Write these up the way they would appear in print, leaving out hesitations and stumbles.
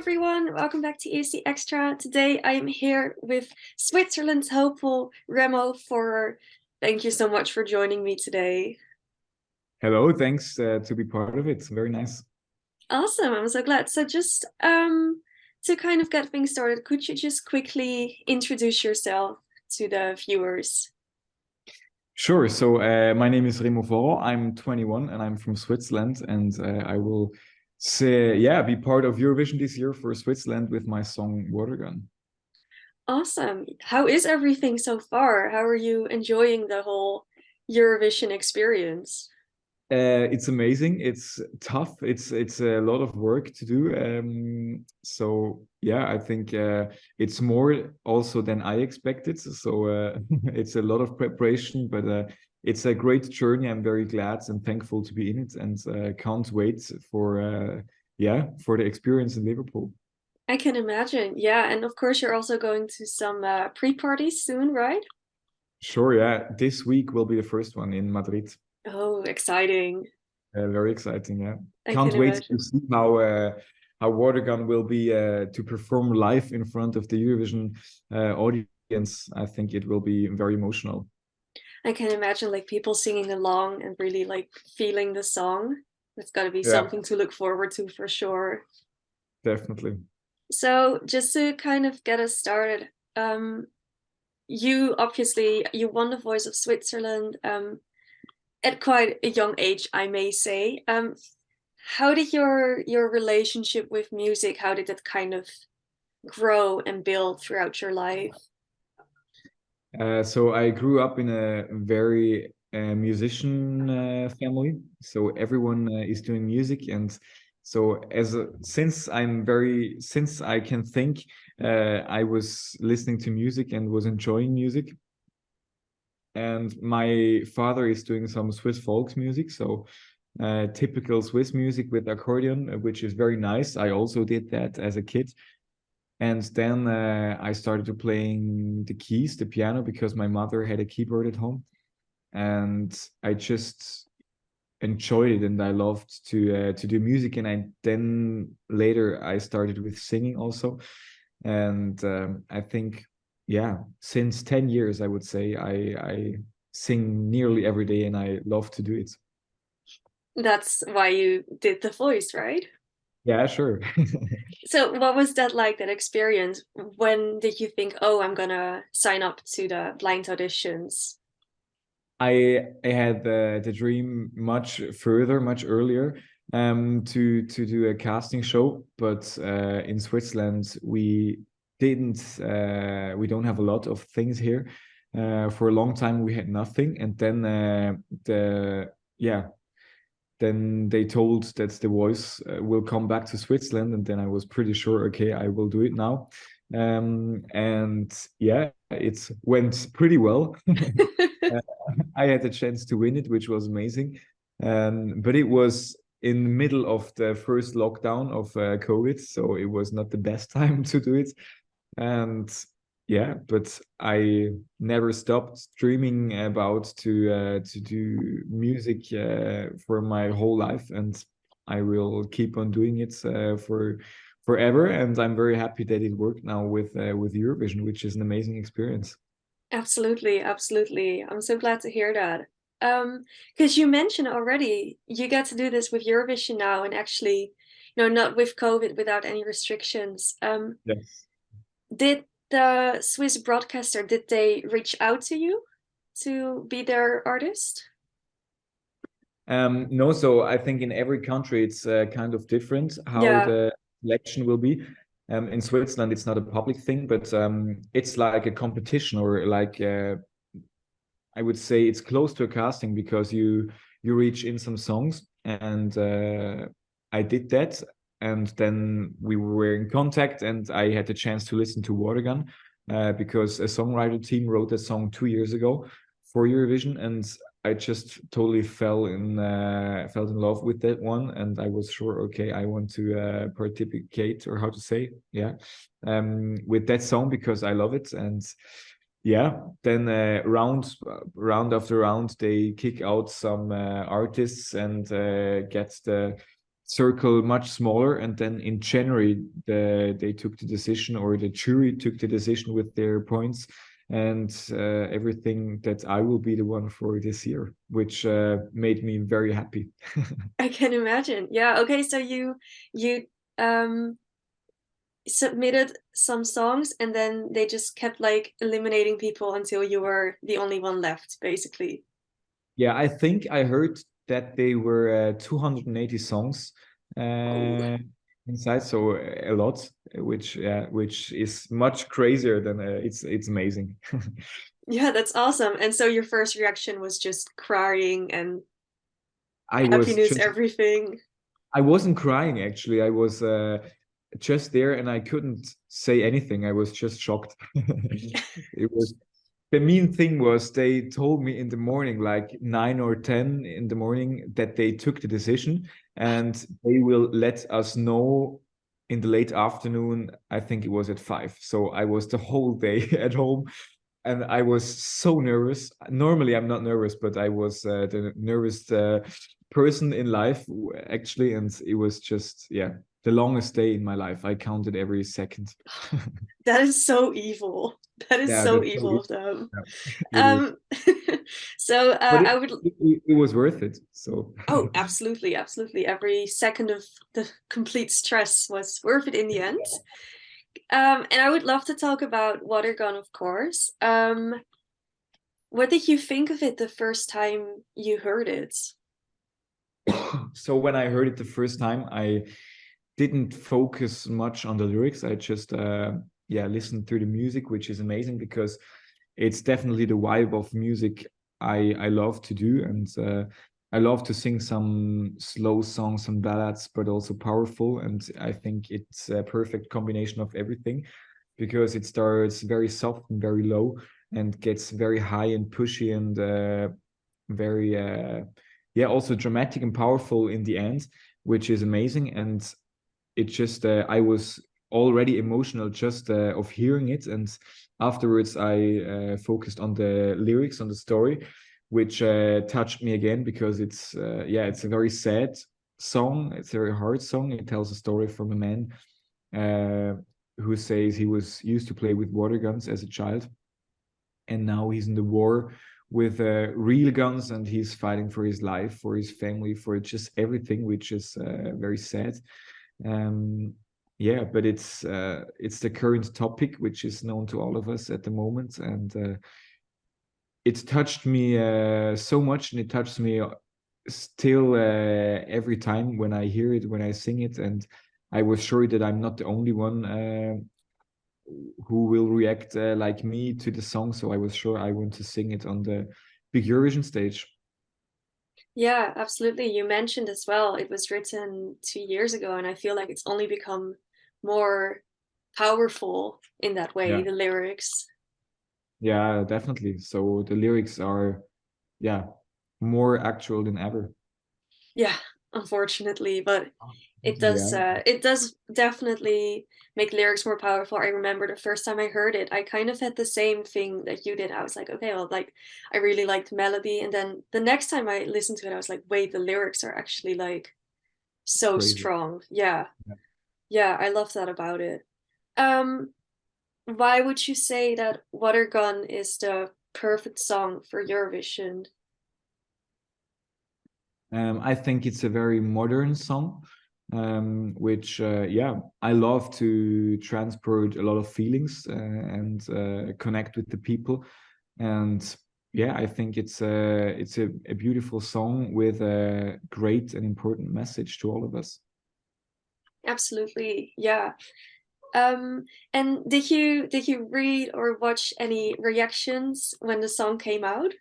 everyone, welcome back to ESCXTRA. Today I am here with Switzerland's hopeful Remo Forrer. Thank you so much for joining me today. Hello, thanks to be part of it. Very nice. Awesome, I'm so glad. So just to kind of get things started, could you just quickly introduce yourself to the viewers? Sure. So my name is Remo Forrer. I'm 21 and I'm from Switzerland, and I will be part of Eurovision this year for Switzerland with my song Watergun. Awesome. How is everything so far? How are you enjoying the whole Eurovision experience? It's amazing. It's tough. It's a lot of work to do. So yeah, I think it's more also than I expected. So it's a lot of preparation, but it's a great journey. I'm very glad and thankful to be in it, and can't wait for the experience in Liverpool. I can imagine. Yeah, and of course you're also going to some pre-parties soon, right? Sure. Yeah, this week will be the first one in Madrid. Oh, exciting. Very exciting. Yeah, I can can't wait to imagine. see how Watergun will be to perform live in front of the Eurovision audience. I think it will be very emotional. I can imagine like people singing along and really like feeling the song. It's got to be Yeah, something to look forward to for sure. definitely. So just to kind of get us started, you won the Voice of Switzerland at quite a young age, I may say. How did your relationship with music, how did it kind of grow and build throughout your life? So I grew up in a very musician family. So everyone is doing music, and so since I can think, I was listening to music and was enjoying music. And my father is doing some Swiss folk music, so typical Swiss music with accordion, which is very nice. I also did that as a kid. And then I started to playing the keys, the piano, because my mother had a keyboard at home. And I just enjoyed it, and I loved to do music. And then later I started with singing also. And I think, yeah, since 10 years, I would say I sing nearly every day, and I love to do it. That's why you did the voice, right? Yeah, sure. So what was that like, that experience? When did you think, oh, I'm gonna sign up to the blind auditions? I had the dream much further, much earlier, to do a casting show, but in Switzerland we don't have a lot of things here. For a long time we had nothing, and then the yeah then they told that the voice will come back to Switzerland, and then I was pretty sure, okay, I will do it now. And yeah, it went pretty well. I had the chance to win it, which was amazing. But it was in the middle of the first lockdown of COVID, so it was not the best time to do it. And yeah, but I never stopped dreaming about to do music for my whole life, and I will keep on doing it for forever. And I'm very happy that it worked now with Eurovision, which is an amazing experience. Absolutely, absolutely. I'm so glad to hear that. Because you mentioned already you get to do this with Eurovision now, and actually, not with COVID, without any restrictions. Yes. Did the Swiss broadcaster, did they reach out to you to be their artist? No, so I think in every country it's kind of different how Yeah. the election will be. In Switzerland, it's not a public thing, but it's like a competition, or like I would say it's close to a casting, because you reach in some songs, and I did that, and then we were in contact, and I had the chance to listen to Watergun because a songwriter team wrote that song 2 years ago for Eurovision, and I just totally fell in love with that one, and I was sure, okay, I want to participate, or how to say, yeah, with that song, because I love it. And yeah, then round after round, they kick out some artists and get circle much smaller, and then in January they took the decision, or the jury took the decision with their points and everything, that I will be the one for this year, which made me very happy. I can imagine. Yeah. Okay. So you um submitted some songs, and then they just kept like eliminating people until you were the only one left, basically. Yeah, I think I heard that they were 280 songs Oh, inside, so a lot, which is much crazier than it's amazing. yeah, that's awesome. And so your first reaction was just crying and I was happiness, just everything. I wasn't crying actually. I was just there and I couldn't say anything. I was just shocked. It was the mean thing was they told me in the morning, like 9 or 10 in the morning, that they took the decision and they will let us know in the late afternoon. I think it was at 5. So I was the whole day at home and I was so nervous. Normally, I'm not nervous, but I was the nervous person in life, actually. And it was just, yeah, the longest day in my life. I counted every second. That is so evil. That is Yeah, so that's so evil it. of them. Yeah, it is. Um, so But I would. it was worth it. So Oh, absolutely, absolutely. Every second of the complete stress was worth it in the end. And I would love to talk about Watergun, of course. What did you think of it the first time you heard it? so when I heard it the first time, I didn't focus much on the lyrics. I just listened to the music, which is amazing because it's definitely the vibe of music I love to do, and I love to sing some slow songs, some ballads, but also powerful. And I think it's a perfect combination of everything because it starts very soft and very low and gets very high and pushy and very also dramatic and powerful in the end, which is amazing. And it just I was already emotional just of hearing it, and afterwards I focused on the lyrics, on the story, which touched me again because it's a very sad song. It's a very hard song. It tells a story from a man uh, who says he was used to play with water guns as a child, and now he's in the war with real guns, and he's fighting for his life, for his family, for just everything, which is very sad. um, yeah, but it's the current topic which is known to all of us at the moment, and it touched me so much, and it touches me still every time when I hear it, when I sing it. And I was sure that I'm not the only one who will react like me to the song, so I was sure I want to sing it on the big Eurovision stage. Yeah, absolutely. You mentioned as well, it was written 2 years ago, and I feel like it's only become more powerful in that way, Yeah, the lyrics. yeah, definitely. So the lyrics are, yeah, more actual than ever. Yeah, unfortunately, but Yeah, it does definitely make lyrics more powerful. I remember the first time I heard it, I kind of had the same thing that you did. I was like, okay, well, like I really liked the melody, and then the next time I listened to it, I was like, wait, the lyrics are actually like so crazy. strong. Yeah. Yeah. Yeah, I love that about it. Um, why would you say that Watergun is the perfect song for Eurovision? I think it's a very modern song, which, I love to transport a lot of feelings and connect with the people. And yeah, I think it's a beautiful song with a great and important message to all of us. Absolutely. Yeah. And did you read or watch any reactions when the song came out?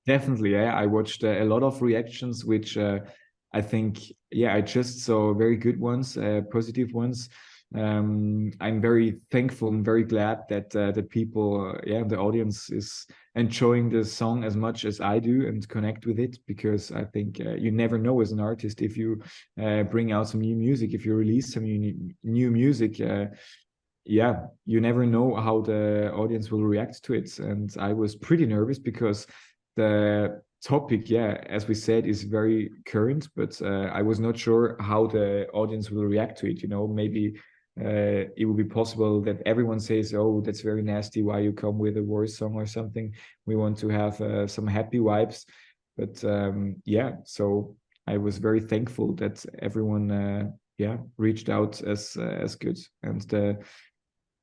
Definitely, yeah. I watched a lot of reactions, which I think, yeah, I just saw very good ones, positive ones. I'm very thankful and very glad that the people, the audience is enjoying the song as much as I do and connect with it, because I think you never know as an artist if you bring out some new music, if you release some new music. You never know how the audience will react to it. And I was pretty nervous because the topic, yeah, as we said, is very current, but I was not sure how the audience will react to it. You know, maybe it will be possible that everyone says, "Oh, that's very nasty. Why you come with a war song or something?" We want to have some happy vibes, but yeah. So I was very thankful that everyone, yeah, reached out as good, and the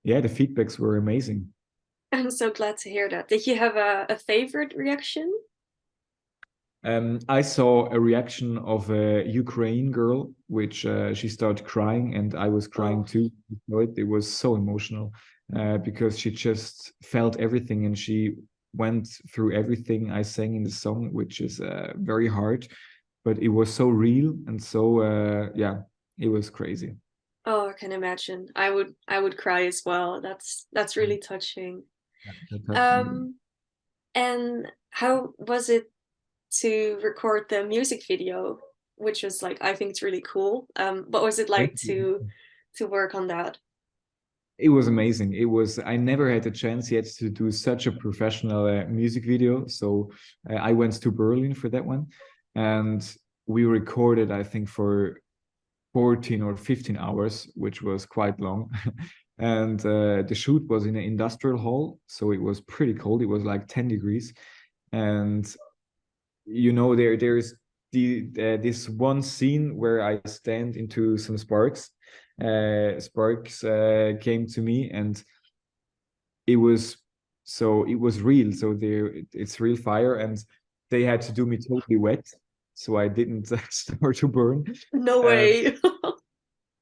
feedbacks were amazing. I'm so glad to hear that. Did you have a favorite reaction? I saw a reaction of a Ukraine girl, which she started crying, and I was crying Oh, too. It was so emotional because she just felt everything, and she went through everything I sang in the song, which is very hard, but it was so real and so yeah, it was crazy. oh, I can imagine. I would cry as well. That's really touching. Yeah, that touched me. Um, and how was it to record the music video, which was like I think it's really cool. What was it Thank like you. to work on that? It was amazing. It was, I never had the chance yet to do such a professional music video. So I went to Berlin for that one. And we recorded, I think, for 14 or 15 hours, which was quite long. And the shoot was in an industrial hall. So it was pretty cold. It was like 10 degrees. And you know, there's this one scene where I stand into some sparks. Sparks came to me, and it was real. So it's real fire, and they had to do me totally wet, so I didn't start to burn. No Um, way.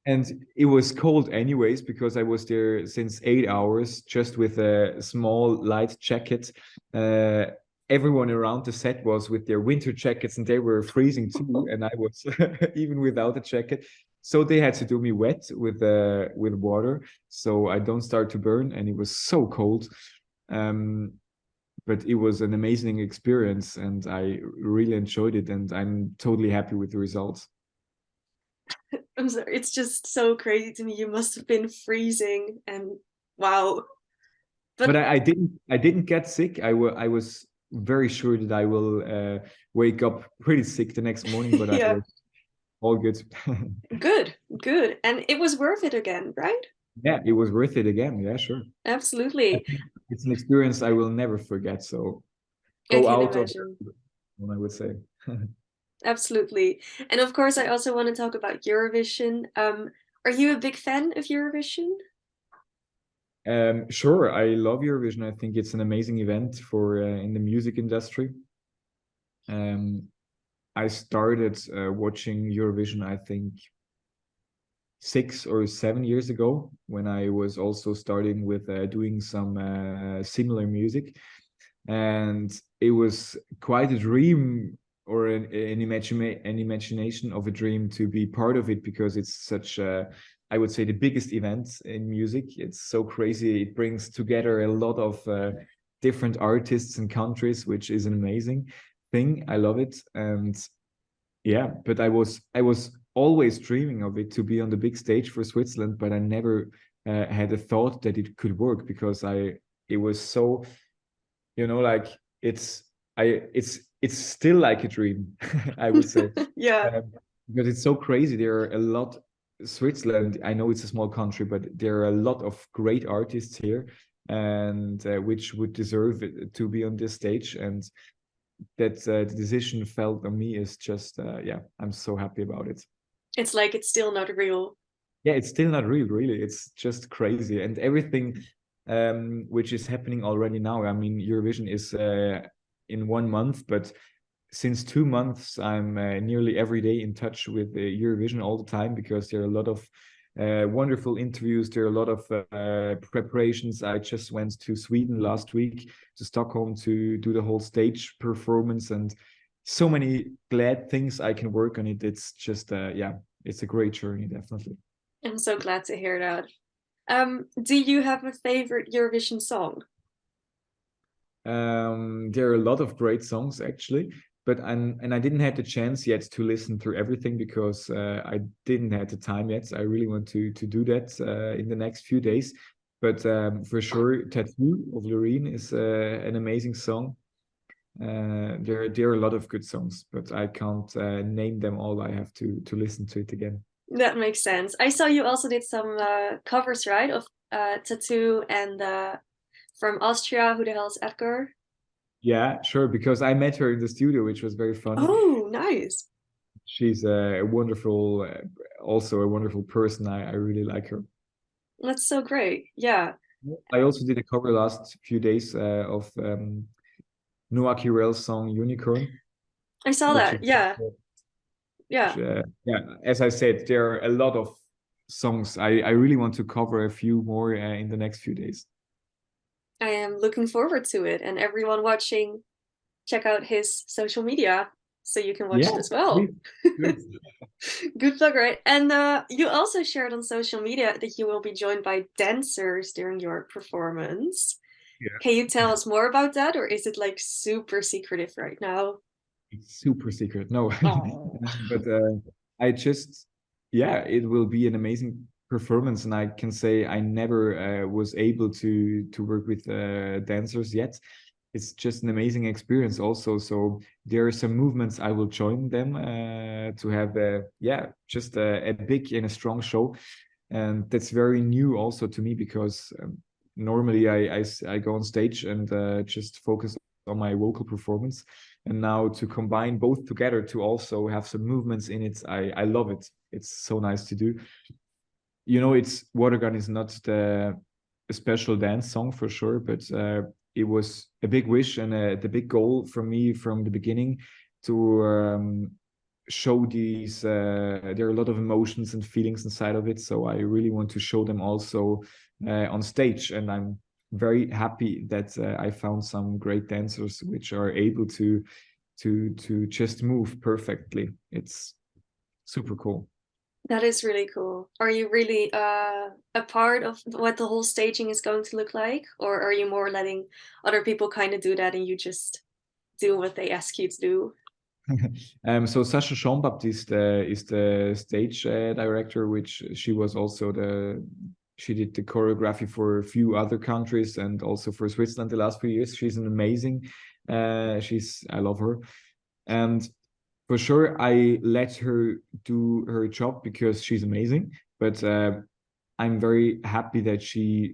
and it was cold anyways because I was there since 8 hours just with a small light jacket. Uh, Everyone around the set was with their winter jackets and they were freezing too, and I was even without a jacket. So they had to do me wet with water so I don't start to burn, and it was so cold. Um, but it was an amazing experience and I really enjoyed it, and I'm totally happy with the results. I'm sorry. It's just so crazy to me. You must have been freezing and wow. But But I didn't get sick. I was very sure that I will wake up pretty sick the next morning, but I yeah, was all good. good, good. And it was worth it again, right? Yeah, it was worth it again. Yeah, sure. I Absolutely. think it's an experience I will never forget. So I go can out of imagine. I would say. Absolutely. And of course, I also want to talk about Eurovision. Are you a big fan of Eurovision? Sure, I love Eurovision. I think it's an amazing event for in the music industry. Um, I started watching Eurovision, I think 6 or 7 years ago, when I was also starting with doing some similar music. And it was quite a dream, or an imagination of a dream to be part of it, because it's such a, I would say, the biggest event in music. It's so crazy. It brings together a lot of different artists and countries, which is an amazing thing. I love it. And yeah, but I was always dreaming of it to be on the big stage for Switzerland, but I never had a thought that it could work, because it was so, like, it's it's still like a dream. I would say. Yeah. um, because it's so crazy. There are a lot. Switzerland, I know it's a small country, but there are a lot of great artists here, and which would deserve it, to be on this stage. And that the decision felt on me is just yeah, I'm so happy about it. It's like it's still not real. Yeah, it's still not real, really. It's just crazy, and everything which is happening already now. I mean, Eurovision is in 1 month, but since 2 months, I'm nearly every day in touch with Eurovision all the time, because there are a lot of wonderful interviews. There are a lot of preparations. I just went to Sweden last week, to Stockholm, to do the whole stage performance, and so many glad things I can work on it. It's just yeah, it's a great journey, definitely. I'm so glad to hear that. Do you have a favorite Eurovision song? There are a lot of great songs actually, but I didn't have the chance yet to listen through everything, because I didn't have the time yet. I really want to do that in the next few days. But for sure, "Tattoo" of Loreen is an amazing song. There are a lot of good songs, but I can't name them all. I have to listen to it again. That makes sense. I saw you also did some covers, right, of Tattoo and from Austria, Who the Hell is Edgar? Yeah, sure, because I met her in the studio, which was very funny. Oh, nice. She's a wonderful, also a wonderful person. I really like her. That's so great. Yeah, I also did a cover last few days of Noah Kirel's song Unicorn, I saw which is that. Yeah, yeah. yeah, as I said, there are a lot of songs. I really want to cover a few more in the next few days. I am looking forward to it. And everyone watching, check out his social media so you can watch Yeah, it as well. please. Please. Good luck, right? And you also shared on social media that you will be joined by dancers during your performance. Yeah. Can you tell us more about that, or is it like super secretive right now? It's super secret. No, Oh, but I just, yeah, it will be an amazing performance, and I can say I never was able to work with dancers yet. It's just an amazing experience also. So there are some movements I will join them to have yeah, just a big and a strong show, and that's very new also to me because normally I go on stage and just focus on my vocal performance, and now to combine both together to also have some movements in it, I love it. It's so nice to do. You know, it's Watergun is not the a special dance song for sure, but it was a big wish and the big goal for me from the beginning to show these there are a lot of emotions and feelings inside of it, so I really want to show them also on stage, and I'm very happy that I found some great dancers which are able to just move perfectly. It's super cool. that is really cool. Are you really a part of what the whole staging is going to look like, or are you more letting other people kind of do that and you just do what they ask you to do? So Sasha Jean-Baptiste is the stage director, which she was also she did the choreography for a few other countries and also for Switzerland the last few years. She's an amazing, I love her. And for sure, I let her do her job because she's amazing. But I'm very happy that she's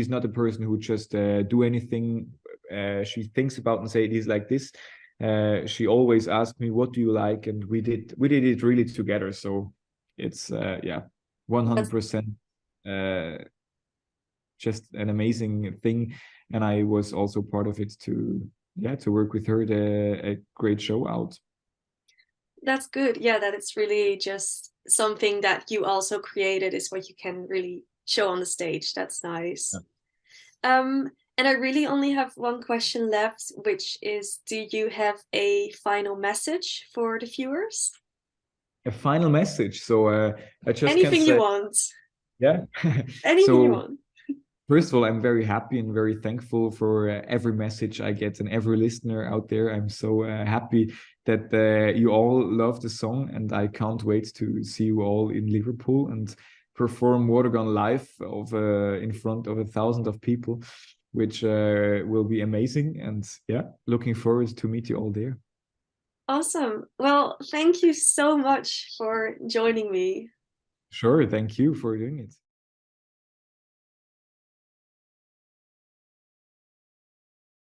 not a person who just do anything she thinks about and say it is like this. She always asked me, "What do you like?" And we did it really together. So it's yeah, That's 100% just an amazing thing. And I was also part of it to yeah to work with her a great show out. that's good. Yeah, that it's really just something that you also created is what you can really show on the stage. That's nice. Um, and I really only have one question left, which is, do you have a final message for the viewers? A final message. So I just can Anything you say, want. yeah. Anything you So want. first of all, I'm very happy and very thankful for every message I get and every listener out there. I'm so happy that you all love the song, and I can't wait to see you all in Liverpool and perform Watergun live in front of 1,000 of people, which will be amazing. And yeah, looking forward to meet you all there. Awesome. Well, thank you so much for joining me. Sure, thank you for doing it.